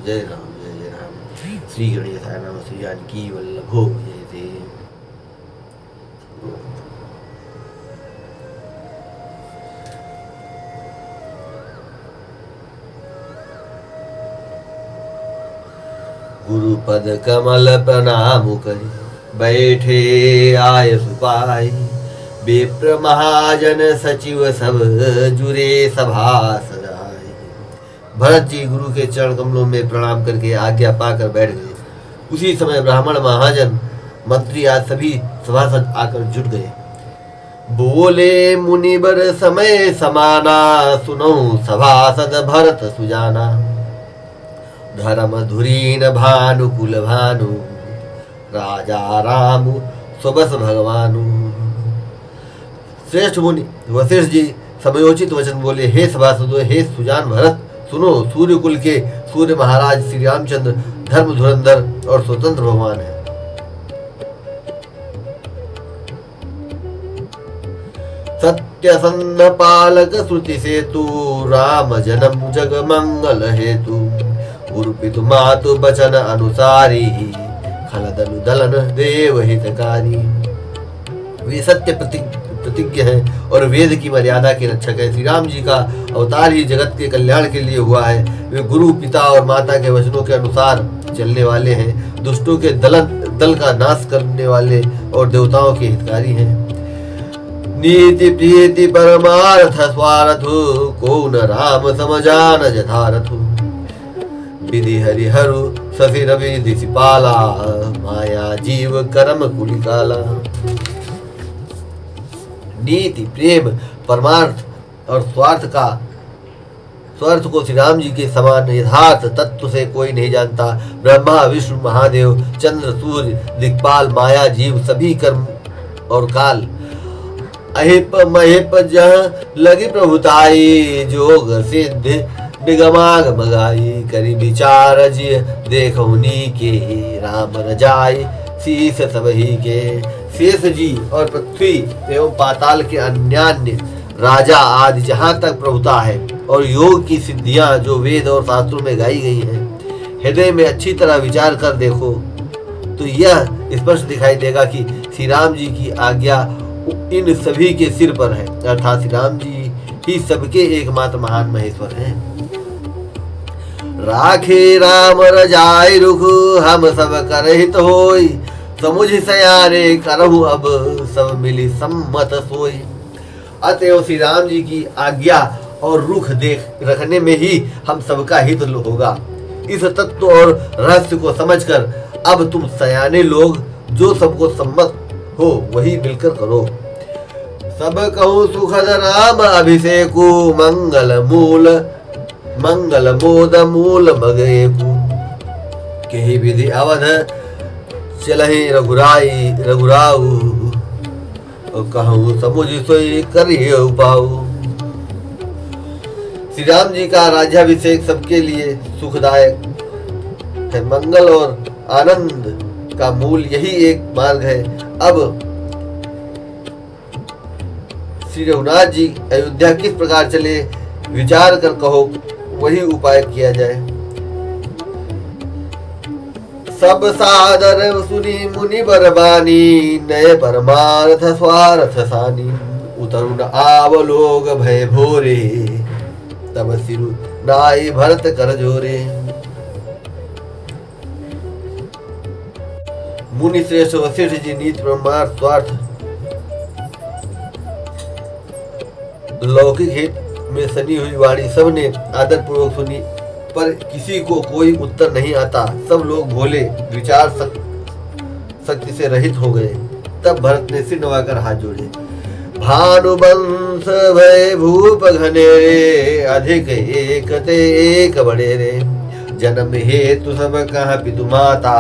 जय राम जय जय राम। श्री गणेशाय नमः। श्री जानकी वल्लभो जयते। गुरुपद कमल प्रणाम करि बैठे आय सुपाई। विप्र महाजन सचिव सब जुरे सभा सजाए। भरत जी गुरु के चरण कमलों में प्रणाम करके आज्ञा पाकर बैठ गए। उसी समय ब्राह्मण महाजन मंत्री आज सभी सभासद आकर जुट गए। बोले मुनिबर समय समाना सुनो सभासद भरत सुजाना। धर्म धुरीन भानुकुल भानु राजा राम सुबस भगवानु। श्रेष्ठ मुनि वशिष्ठ जी समयोचित वचन बोले, हे सभासदों, हे सुजान भरत, सुनो, सूर्य कुल के सूर्य महाराज श्री रामचंद्र धर्म धुरंधर और स्वतंत्र भगवान है। सत्य संध पालक श्रुति सेतु राम जन्म जग मंगल हेतु। गुरु पितु मातु बचन अनुसारी खलदनु दलन देव हितकारी। वे सत्य प्रतिज्ञ हैं और वेद की मर्यादा के रक्षक है। श्री राम जी का अवतार ही जगत के कल्याण के लिए हुआ है। वे गुरु पिता और माता के वचनों के अनुसार चलने वाले हैं। दुष्टों के दल का नाश करने वाले और देवताओं के हितकारी हैं। नीति प्रीति परमार्थ स्वार्थु को न राम समझान जथारथु। विधि हरिहरु सफि रवि दिशिपाला माया जीव कर्म कुलिकाला। नीति प्रेम परमार्थ और स्वार्थ को श्री राम जी के समान यथार्थ तत्व से कोई नहीं जानता। ब्रह्मा विष्णु महादेव चंद्र सूर्य दिक्पाल माया जीव सभी कर्म और काल अहिप महिप जह लगी प्रभुताई। जोग सिद्ध निगमाग मगाई करी विचार जी देखौनी के राम रजाई शीस सबही के। शेष जी और पृथ्वी एवं पाताल के अन्यान्य राजा आदि जहाँ तक प्रभुता है और योग की सिद्धियां जो वेद और शास्त्रों में गाई गई हैं, हृदय में अच्छी तरह विचार कर देखो तो यह स्पष्ट दिखाई देगा कि श्री राम जी की आज्ञा इन सभी के सिर पर है, अर्थात श्री राम जी ही सबके एकमात्र महान महेश्वर हैं। राखे राम रजाई रुख हम सब करहित होई। समुझ सयारे करहु अब सब मिली सम्मत सोई। अतएव श्री राम जी की आज्ञा और रुख देख रखने में ही हम सबका हित होगा। इस तत्व और रहस्य को समझकर अब तुम सयाने लोग जो सबको सम्मत हो वही मिलकर करो। सब कहूँ सुखद राम अभिषेकु मंगल मोद मूल मगेकु। केहि विधि अवध चलहि रघुराऊ और कहूँ समुझ सोई करिए उपाऊ। श्री राम जी का राज्याभिषेक सबके लिए सुखदायक है। मंगल और आनंद का मूल यही एक मार्ग है। अब श्री रघुनाथ जी अयोध्या किस प्रकार चले विचार कर कहो, वही उपाय किया जाए। सब सादर सुनी मुनि बरबानी नए परमार्थ स्वार्थ सानी। उतरुण आव लोग भय भोरे तब सिरु नाई भरत कर जोरे। मुनि श्रेष्ठ वशिष्ठ जी नीति परमार्थ स्वार्थ लौकिक हित में सनी हुई वाणी सबने आदर पूर्वक सुनी, पर किसी को कोई उत्तर नहीं आता। सब लोग भोले विचार शक्ति से रहित हो गए। तब भरत ने सिर नवाकर हाथ जोड़े। भानुवंश भय भूप घनेरे अधिक एक ते एक बड़े रे। जन्म हेतु सब कहा पितु माता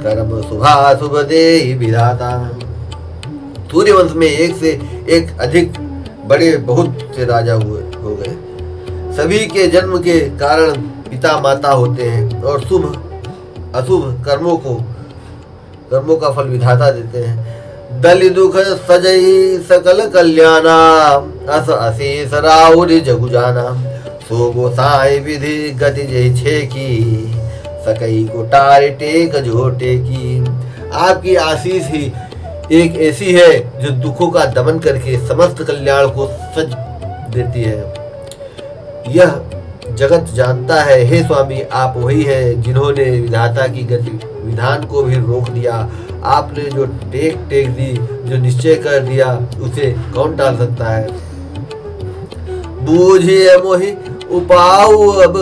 कर्म शुभा शुभ दे विधाता। सूर्यवंश में एक से एक अधिक बड़े बहुत से राजा हो गए। सभी के जन्म के कारण पिता माता होते हैं और शुभ अशुभ कर्मों का फल विधाता देते हैं। दलि दुख सजई सकल कल्याणा अस अशेष राउर जगु जाना। सो गोसाई विधि गति जय छे की सकई को टारे टेक झोटे की। आपकी आशीष ही एक ऐसी है जो दुखों का दमन करके समस्त कल्याण को सज देती है। यह जगत जानता है हे स्वामी, आप वही हैं जिन्होंने विधाता की गति विधान को भी रोक दिया। आपने जो टेक दी, जो निश्चय कर दिया, उसे कौन टाल सकता है। बूझिए मोहि उपाऊ अब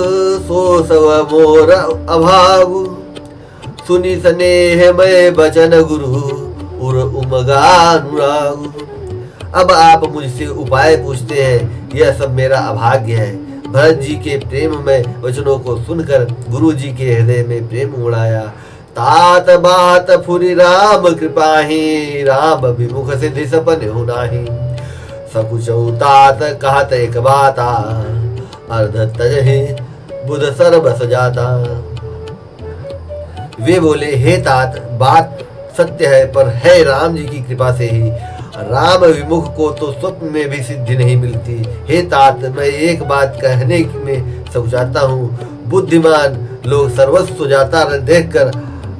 सो सब मोर अभाव, सुनी स्नेह में बचन गुरु उर उमगानुराग। अब आप मुझसे उपाय पूछते हैं, यह सब मेरा अभाग्य है। भरत जी के प्रेम में वचनों को सुनकर गुरु जी के हृदय में प्रेम उड़ाया। तात बात फुरी राम कृपाही, राम विमुख सिद्धि सपन हुनाही। सकुचौ तात कहत एक बाता, अर्ध तजहि बुध सर्व सजाता। वे बोले, हे तात, बात सत्य है, पर है राम जी की कृपा से ही। राम विमुख को तो स्वप्न में भी सिद्धि नहीं मिलती। हे तात, मैं एक बात कहने में सकुचाता हूँ। बुद्धिमान लोग सर्वस्व जाता देखकर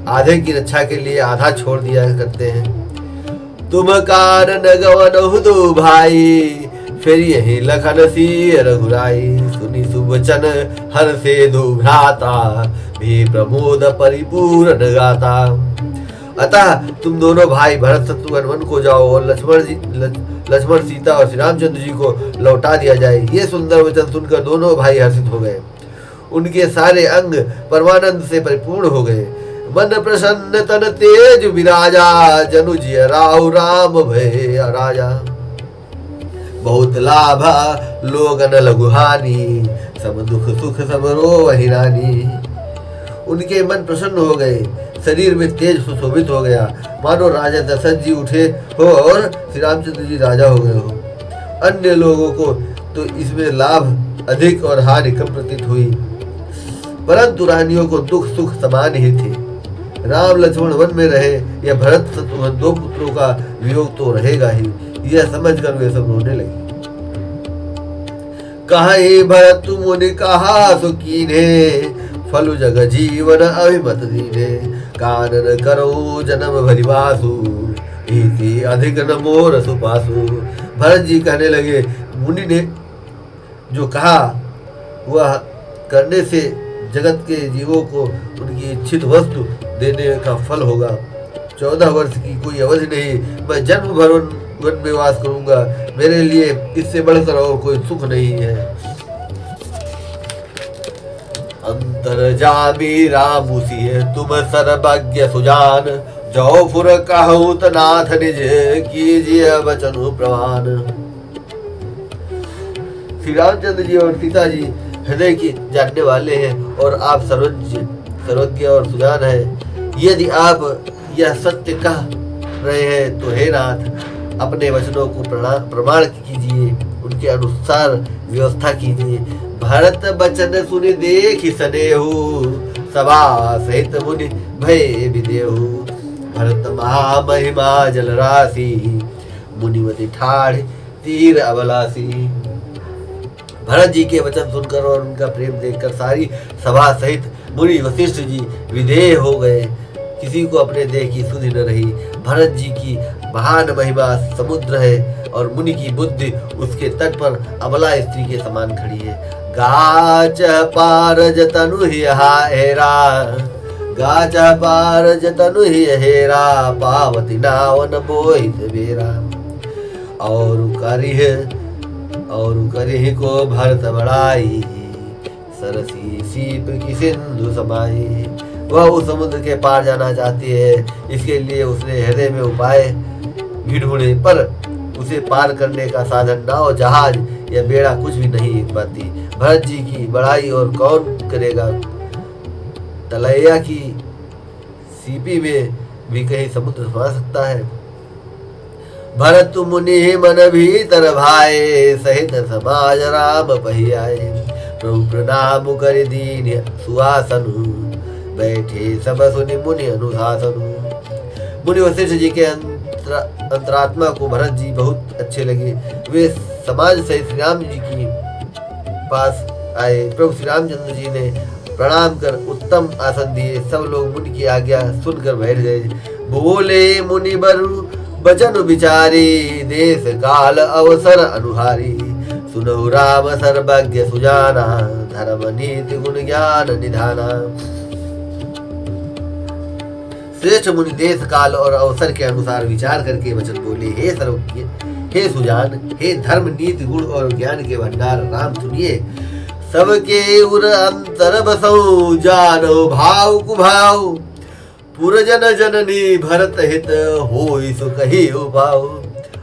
आधे की रक्षा के लिए आधा छोड़ दिया करते हैं। तुम कारण गवन दो भाई, फिर यही लखन सी रघुराई। सुनी सुवचन हर से दो भ्राता, भी प्रमोद परिपूर्ण गाता। अतः तुम दोनों भाई भरत शत्रुघ्न वन को जाओ और लक्ष्मण सीता और श्री रामचंद्र जी को लौटा दिया जाए। ये सुंदर वचन सुनकर दोनों भाई हर्षित हो गए। उनके सारे अंग परमानंद से परिपूर्ण हो गए। मन प्रसन्न तन तेज विराजा, जनु जिय राहु राम भय राजा। बहुत लाभ लोगन लघुहानी, सब दुख सुख सब रोहि रानी। उनके मन प्रसन्न हो गए, शरीर में तेज सुशोभित हो गया, मानो राजा दशरथ जी उठे हो और श्री रामचंद्र जी राजा हो गए हो। अन्य लोगों को तो इसमें लाभ अधिक और हानि कम प्रतीत हुई, परंतु रानियों को दुख सुख समान ही थे। राम लक्ष्मण वन में रहे या भरत शत्रुघ्न दो पुत्रों का वियोग तो रहेगा ही, यह समझकर वे सब रोने लगे। कहे भरत मुनि कहा सुकीने, फलु जग जीवन अभिमत दीने। कानन करो जन्म भरिवासु, इति अधिक न मोर सुपासु। भरत जी कहने लगे, मुनि ने जो कहा वह करने से जगत के जीवों को उनकी इच्छित वस्तु देने का फल होगा। 14 वर्ष की कोई अवधि नहीं, मैं जन्म भर वन में वास करूंगा। मेरे लिए इससे बढ़कर और कोई सुख नहीं है। अंतर जामी राम उसी तुम सर्वज्ञ सुजान, जो फुर कहूँ नाथ निज कीजिए वचन प्रमाण। श्री रामचंद्र जी और सीता जी हृदय की जानने वाले हैं और आप सर्वज्ञ और सुजान है। यदि आप यह सत्य कह रहे हैं तो हे नाथ अपने वचनों को प्रमाण कीजिए, उनके अनुसार व्यवस्था कीजिए। भरत बचन सुनि देखि सनेहु, सभा सहित मुनि भय विदेहु। भरत महामहिमा जल राशि, मुनिमति ठाढ़ तीर अबलासी। भरत जी के वचन सुनकर और उनका प्रेम देखकर सारी सभा सहित मुनि वशिष्ठ जी विधेय हो गए। किसी को अपने देह की सुधि न रही। भरत जी की महान महिमा समुद्र है और मुनि की बुद्धि उसके तट पर अबला स्त्री के समान खड़ी है। गाच पार जतनु ही हेरा, गाच पार जतनु ही हेरा, पावती नावन बोहित बेरा। और करिह को भरत बड़ाई, सरसी सीप की सिंधु समाई। वह उस समुद्र के पार जाना चाहती है, इसके लिए उसने हृदय में उपाय भी ढूंढे, पर उसे पार करने का साधन नाव जहाज या बेड़ा कुछ भी नहीं पाती। भरत जी की बड़ाई और कौन करेगा। तलैया की सीपी में भी कहीं समुद्र समा सकता है। भरत मुनि मन भीतर भाए, सहित समाज राम पहियाए। प्रभु प्रणाम कर दीन सुहासनु, बैठे सब सुनि मुनि अनुशासनु। मुनि वशिष्ठ जी के अंतरात्मा को भरत जी बहुत अच्छे लगे। वे समाज सहित श्री राम जी की पास आए। प्रभु श्री रामचंद्र जी ने प्रणाम कर उत्तम आसन दिए। सब लोग मुनि की आज्ञा सुनकर बैठ गए। बोले मुनि बरु बचन विचारी, देश काल अवसर अनुहारी। सुनहु राम सर्वज्ञ सुजाना, धर्म नीति गुण ज्ञान निधाना। श्रेष्ठ मुनि देश काल और अवसर के अनुसार विचार करके वचन बोले। हे सर्वज्ञ, हे सुजान, हे धर्म नीति गुण और ज्ञान के भंडार राम सुनिए। सबके उर अंतर बसौ, जानो भाव कुभाव। पुरजन जननी भरत हित, होई सो कही उपाव।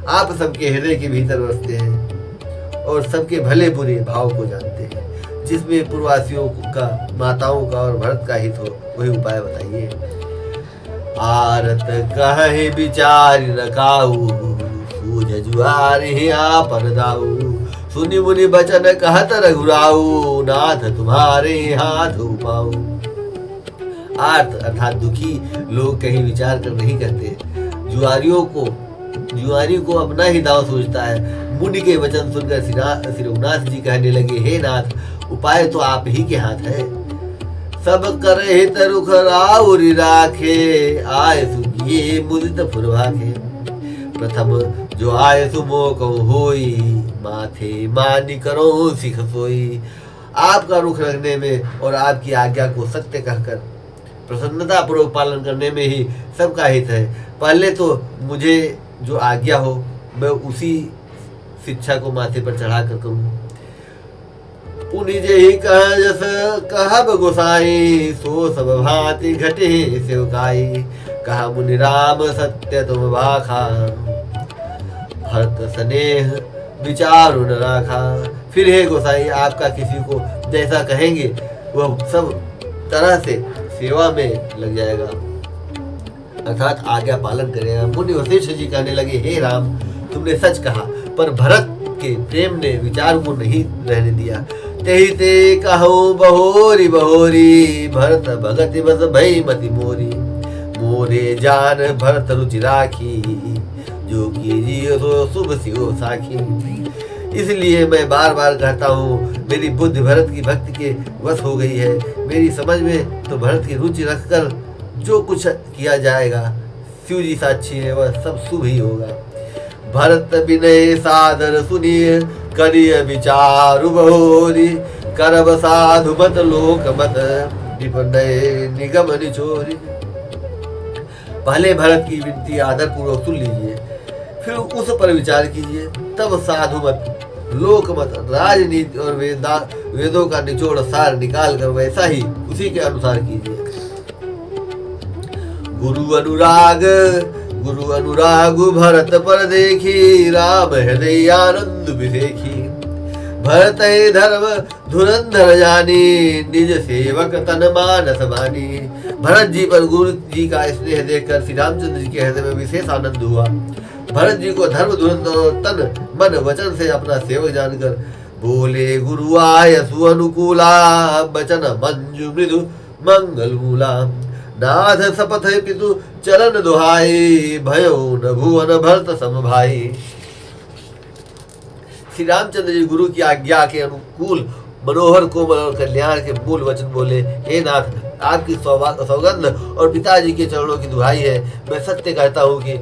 आप सबके हृदय के भीतर बसते हैं और सबके भले बुरे भाव को जानते हैं। जिसमें पूर्ववासियों का, माताओं का और भरत का हित हो, वही उपाय बताइए। आरत कहे विचार न काऊ, सूझ जुआरी आपन दाऊ। सुनि मुनि बचन कहत रघुराऊ, नाथ तुम्हारे हाथ उपाऊ। आर्त अर्थात दुखी लोग कहीं विचार कर नहीं करते। जुआरी को अपना ही दाव सोचता है। मुनि के वचन सुनकर श्री रघुनाथ जी कहने लगे, हे नाथ, उपाय तो आप ही के हाथ है। सब कर हित रुख राउरि राखे, आय सुखिए मुदित फुरभाखे। प्रथम जो आय सुमो कहु होई, माथे मानी करो सिख सोई। आपका रुख रखने में और आपकी आज्ञा को सत्य कहकर प्रसन्नता पूर्वक पालन करने में ही सबका हित है। पहले तो मुझे जो आज्ञा हो मैं उसी शिक्षा को माथे पर चढ़ा कर करूँ। पुनि जेहि कह जस कहब गोसाई, सो सब भांति घटे सेवकाई। कहा मुनि राम सत्य तुम भाखा, भरत स्नेह विचारु न राखा। फिर हे गोसाई, आपका किसी को जैसा कहेंगे वह सब तरह से सेवा में लग जाएगा, अर्थात आज्ञा पालन करेगा। मुनि वशिष्ठ जी कहने लगे, हे राम, तुमने सच कहा, पर भरत के प्रेम ने विचार को नहीं रहने दिया। तेहि ते कहो बहोरी बहोरी, भरत भगति बस भई मति मोरी। मोरे जान भरत रुचि राखी, जो कीजिए सो शुभ सियो साखी। इसलिए मैं बार बार कहता हूँ, मेरी बुद्धि भरत की भक्ति के वश हो गई है। मेरी समझ में तो भरत की रुचि रखकर जो कुछ किया जाएगा, शिव जी साक्षी है, वह सब शुभ ही होगा। भरत विनय सादर सुनिए, करिय विचारु बहोरी। करब साधु मत लोक मत, विपनय निगम निचोरी। पहले भरत की विनती आदर पूर्वक सुन लीजिए, फिर उस पर विचार कीजिए। तब साधु मत, लोक मत, राजनीति और वेदों का निचोड़ सार निकाल कर वैसा ही उसी के अनुसार कीजिए। गुरु अनुराग भरत पर देखी, राम हृदय आनंद विदेखी। भरत धर्म धुरंधर जानी, निज सेवक तन मानस मानी। भरत जी पर गुरु जी का स्नेह देखकर श्री रामचंद्र जी के हृदय में विशेष आनंद हुआ। भरत जी को धर्म धुरंधर और तन मन वचन से अपना सेवक जानकर बोले, गुरु आय सुअनुकूला, बचन मंजु मृदु मंगल मूला। नाथ सपथ पितु चरण दुहाई, भयो न भुवन भरत सम भाई। श्री रामचंद्र जी गुरु की आज्ञा के अनुकूल मनोहर कोमल और कल्याण के मूल वचन बोले, हे नाथ, आपकी सौगंध और पिताजी के चरणों की दुहाई है। मैं सत्य कहता हूँ कि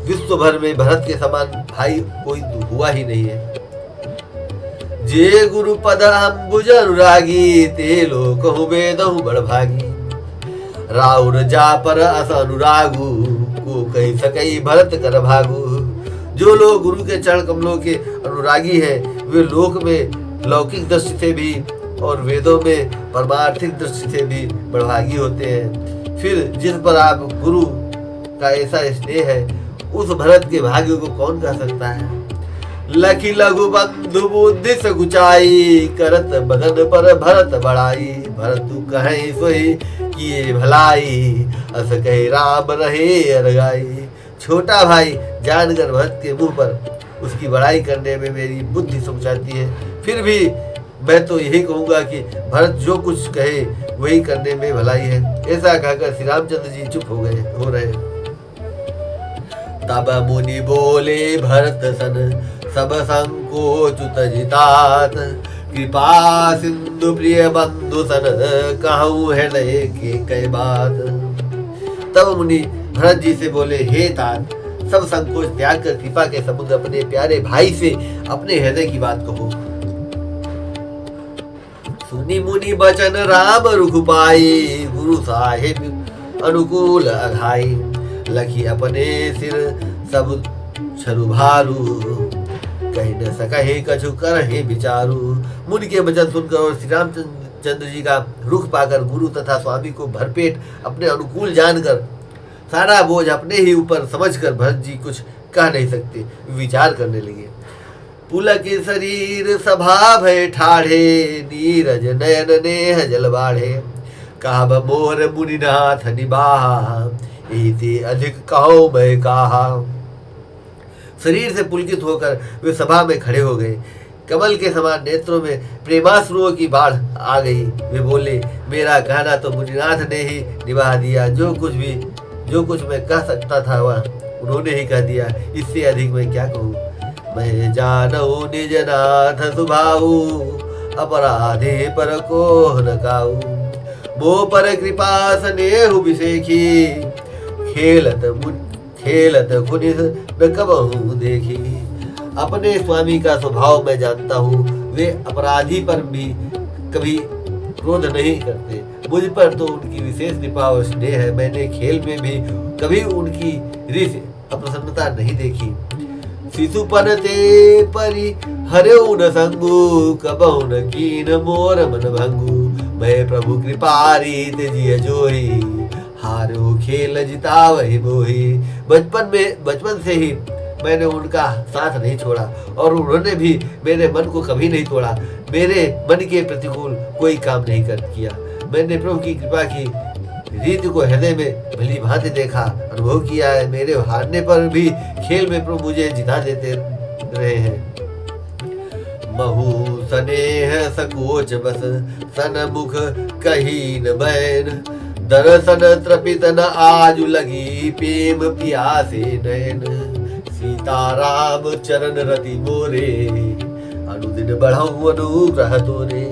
विश्व भर में भरत के समान भाई कोई हुआ ही नहीं है। जे गुरु पद अम्बुज अनुरागी, ते लोक वेदहु बड़ भागी। राउर जा पर अस अनुरागु, को कही सकई भरत कर भागु। जो लोग गुरु के चरण कमलों के अनुरागी हैं, वे लोक में लौकिक दृष्टि से भी और वेदों में परमार्थिक दृष्टि से भी बड़भागी होते हैं। फिर जिस पर आप गुरु का ऐसा स्नेह है, उस भरत के भाग्य को कौन कह सकता है। लखी लघु बंधु बुद्धि सकुचाई, करत बदन पर भरत बढ़ाई। भरत कहीं सोई किए भलाई, अस कहे राम रहे अरगाई। छोटा भाई जानकर भरत के मुंह पर उसकी बड़ाई करने में मेरी बुद्धि सकुचाती है। फिर भी मैं तो यही कहूंगा कि भरत जो कुछ कहे वही करने में भलाई है। ऐसा कहकर श्री रामचंद्र जी चुप हो रहे। तब मुनि बोले भरत सन, सब संकोच तजितात। कृपा सिंधु प्रिय बंधु सन, कहूँ हृदय के कई बात। तब मुनि भरत जी से बोले, हे तात, सब संकोच त्याग कर कृपा के समुद्र अपने प्यारे भाई से अपने हृदय की बात कहो। सुनी मुनि बचन राम रुख पाई, गुरु साहिब अनुकूल अघाई। लखी अपने सिर सब छरु भारू, कहीं न सकहे कछु करहे विचारू। मुनि के वचन सुनकर और श्री रामचंद्र जी का रुख पाकर गुरु तथा स्वामी को भरपेट अपने अनुकूल जानकर सारा बोझ अपने ही ऊपर समझकर भरत जी कुछ कह नहीं सकते, विचार करने लगे। पुलक शरीर सभा भय ठाढ़े, नीरज नयन नेह जल बाढ़े। कहब मोर मुनिनाथ निबाहा, इति अधिक कहो मैं कहा। शरीर से पुलकित होकर वे सभा में खड़े हो गए। कमल के समान नेत्रों में प्रेमाश्रुओं की बाढ़ आ गई। वे बोले, मेरा कहना तो मुनिनाथ ने ही निभा दिया। जो कुछ मैं कह सकता था वह उन्होंने ही कह दिया। इससे अधिक मैं क्या कहूँ। मैं जानऊ निज नाथ सुभाऊ, अपराधे पर को न काऊ। मो पर कृपा स्नेहु विसेखी, खेलत खुनिस न कबहू देखी। अपने स्वामी का स्वभाव मैं जानता हूँ, वे अपराधी पर भी कभी क्रोध नहीं करते। मुझ पर तो उनकी विशेष कृपा और स्नेह है। मैंने खेल में भी कभी उनकी रिस अप्रसन्नता नहीं देखी। शिशुपन ते परि हरेउ न संगु, कबहु न कीन मोर मन भंगु। मैं प्रभु कृपा रीत जिय जोही, हारो खेल जिता वही मोही। बचपन से ही मैंने उनका साथ नहीं छोड़ा और उन्होंने भी मेरे मन को कभी नहीं तोड़ा। मेरे मन के प्रतिकूल कोई काम नहीं किया। मैंने प्रभु की कृपा की रीति को हृदय में भली भांति देखा, अनुभव किया है। मेरे हारने पर भी खेल में प्रभु मुझे जिता देते रहे हैं। महु स्नेह सकोच बस, सन मुख कही न बैन। दर्शन तृपित न आजु लगी, प्रेम प्यासे नयन। सीताराम चरण रति मोरे, अनुदिन बढ़ाऊं अनुग्रह तोरे।